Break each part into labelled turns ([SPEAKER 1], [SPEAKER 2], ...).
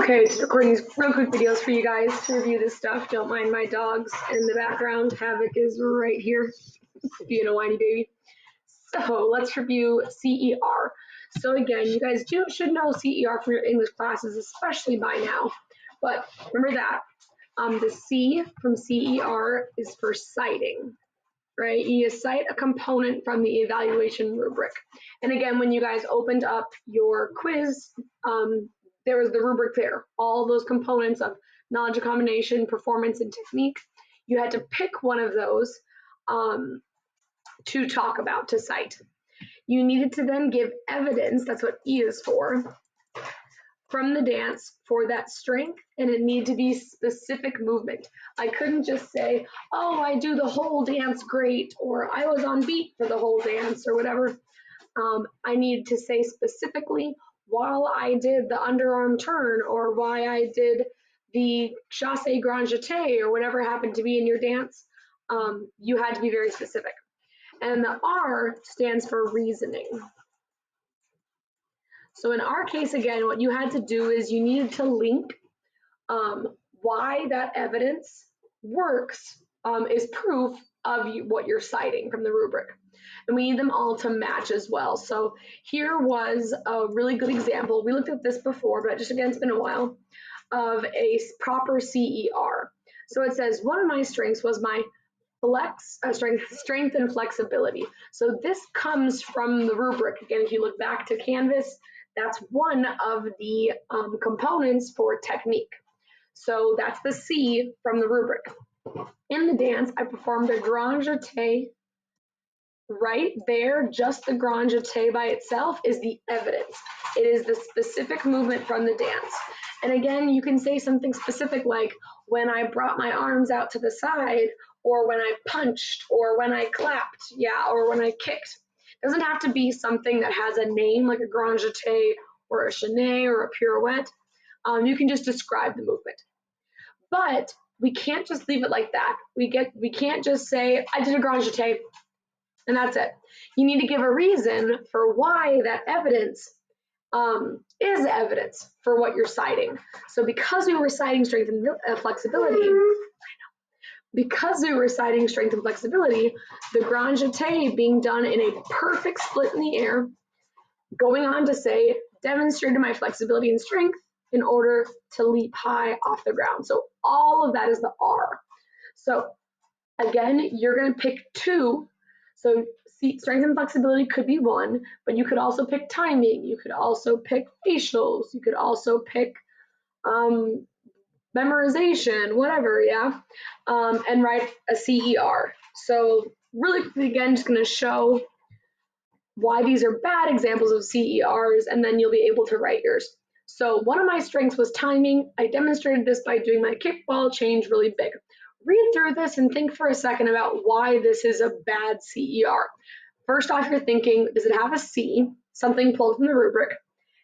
[SPEAKER 1] Okay, just recording these real quick videos for you guys to review this stuff. Don't mind my dogs in the background. Havoc is right here, being a whiny baby. So let's review CER. So again, you guys should know CER from your English classes, especially by now. But remember that the C from CER is for citing, right? You cite a component from the evaluation rubric. And again, when you guys opened up your quiz, there was the rubric there, all those components of knowledge combination, performance, and technique. You had to pick one of those to talk about, to cite. You needed to then give evidence, that's what E is for, from the dance for that strength, and it needed to be specific movement. I couldn't just say, oh, I do the whole dance great, or I was on beat for the whole dance, or whatever. I needed to say specifically, while I did the underarm turn, or why I did the chasse grand jeté, or whatever happened to be in your dance. You had to be very specific. And the R stands for reasoning. So in our case, again, what you had to do is you needed to link why that evidence works is proof of what you're citing from the rubric. And we need them all to match as well. So here was a really good example. We looked at this before, but just again, it's been a while, of a proper CER. So it says, one of my strengths was my strength and flexibility. So this comes from the rubric. Again, if you look back to Canvas, that's one of the components for technique. So that's the C from the rubric. In the dance, I performed a grand jeté. Right there, just the grand jeté by itself is the evidence. It is the specific movement from the dance. And again, you can say something specific like when I brought my arms out to the side, or when I punched, or when I clapped, yeah, or when I kicked. It doesn't have to be something that has a name like a grand jeté or a chaîné or a pirouette. You can just describe the movement. But we can't just leave it like that. We can't just say, I did a grand jeté, and that's it. You need to give a reason for why that evidence is evidence for what you're citing. So because we were citing strength and flexibility, the grand jeté being done in a perfect split in the air, going on to say, demonstrated my flexibility and strength in order to leap high off the ground. So all of that is the R. So again, you're going to pick two. So strength and flexibility could be one, but you could also pick timing. You could also pick facials. You could also pick memorization, whatever, yeah, and write a CER. So really quickly, again, just going to show why these are bad examples of CERs, and then you'll be able to write yours. So one of my strengths was timing. I demonstrated this by doing my kickball change really big. Read through this and think for a second about why this is a bad CER. First off, you're thinking, does it have a C, something pulled from the rubric?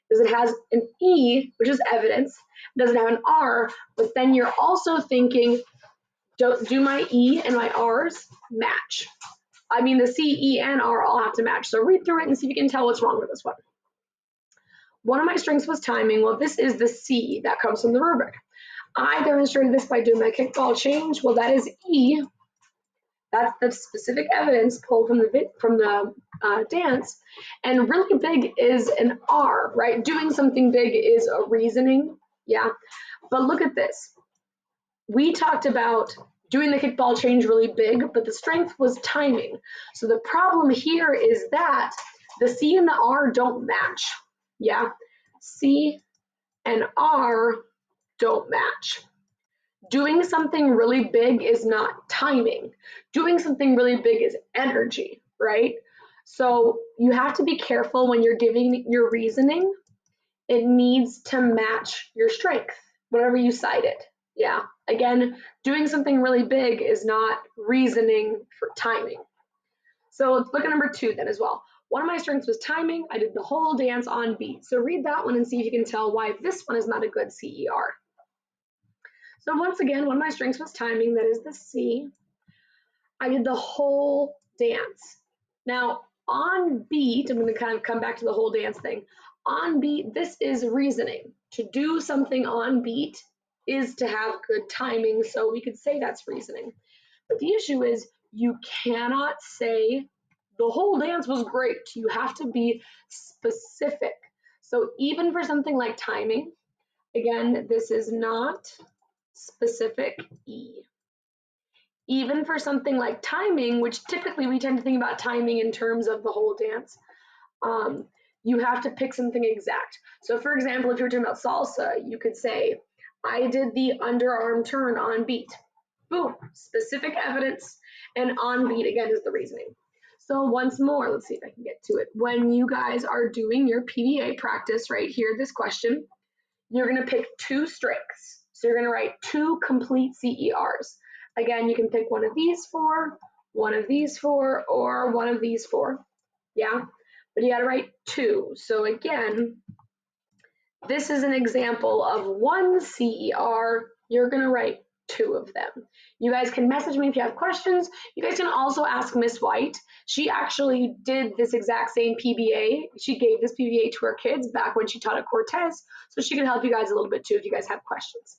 [SPEAKER 1] Does it have an E, which is evidence? Does it have an R? But then you're also thinking, do my E and my R's match? I mean, the C, E, and R all have to match. So read through it and see if you can tell what's wrong with this one. One of my strengths was timing. Well, this is the C that comes from the rubric. I demonstrated this by doing my kickball change. Well, that is E. That's the specific evidence pulled from the dance. And really big is an R, right? Doing something big is a reasoning, yeah. But look at this. We talked about doing the kickball change really big, but the strength was timing. So the problem here is that the C and the R don't match, yeah. C and R don't match. Doing something really big is not timing. Doing something really big is energy, right? So you have to be careful when you're giving your reasoning. It needs to match your strength, whatever you cite it. Yeah, again, doing something really big is not reasoning for timing. So let's look at number 2 then as well. One of my strengths was timing. I did the whole dance on beat. So read that one and see if you can tell why this one is not a good CER. So once again, one of my strengths was timing. That is the C. I did the whole dance. Now, on beat, I'm going to kind of come back to the whole dance thing. On beat, this is reasoning. to do something on beat is to have good timing, so we could say that's reasoning. But the issue is you cannot say the whole dance was great. You have to be specific. So even for something like timing, again, this is not specific E. Even for something like timing, which typically we tend to think about timing in terms of the whole dance, you have to pick something exact. So for example, if you're talking about salsa, you could say, I did the underarm turn on beat. Boom, specific evidence, and on beat again is the reasoning. So once more, let's see if I can get to it. When you guys are doing your PBA practice right here, this question, you're gonna pick 2 strengths. So you're gonna write 2 complete CERs. Again, you can pick one of these 4, one of these 4, or one of these 4. Yeah, but you gotta write 2. So again, this is an example of 1 CER. You're gonna write 2 of them. You guys can message me if you have questions. You guys can also ask Miss White. She actually did this exact same PBA. She gave this PBA to her kids back when she taught at Cortez, so she can help you guys a little bit too if you guys have questions.